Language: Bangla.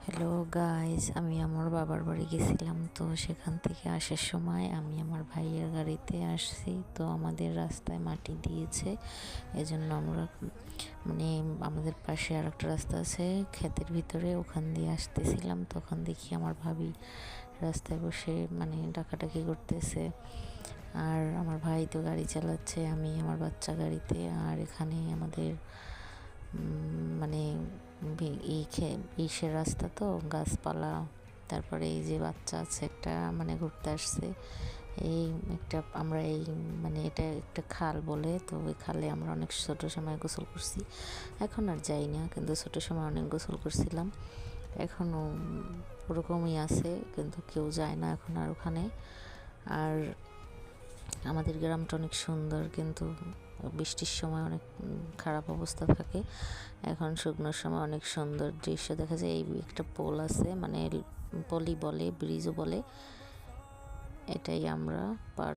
হ্যালো গাইস, আমি আমার বাবার বাড়ি গেছিলাম। তো সেখান থেকে আসার সময় আমি আমার ভাইয়ের গাড়িতে আসছি। তো আমাদের রাস্তায় মাটি দিয়েছে, এজন্য আমরা মানে আমাদের পাশে আর একটা রাস্তা আছে ক্ষেতের ভিতরে, ওখান দিয়ে আসতেছিলাম। তখন দেখি আমার ভাবি রাস্তায় বসে ডাকাডাকি করতেছে। আর আমার ভাই তো গাড়ি চালাচ্ছে, আমি আমার বাচ্চা গাড়িতে। আর এখানে আমাদের মানে ইসের রাস্তা, তো গাছপালা, তারপরে এই যে বাচ্চা আছে একটা ঘুরতে আসছে। এই একটা আমরা এই এটা একটা খাল বলে, তো ওই খালে আমরা অনেক ছোট সময় গোসল করছি। এখন আর যাই না, কিন্তু ছোট সময় অনেক গোসল করছিলাম। এখনও ওরকমই আছে, কিন্তু কেউ যায় না এখন আর ওখানে। আর আমাদের গ্রামটা অনেক সুন্দর, কিন্তু বৃষ্টির সময় অনেক খারাপ অবস্থা থাকে। এখন শুকনোর সময় অনেক সুন্দর দৃশ্য দেখা যায়। এই একটা পোল আছে, পলি বলে, ব্রিজও বলে, এটাই আমরা পার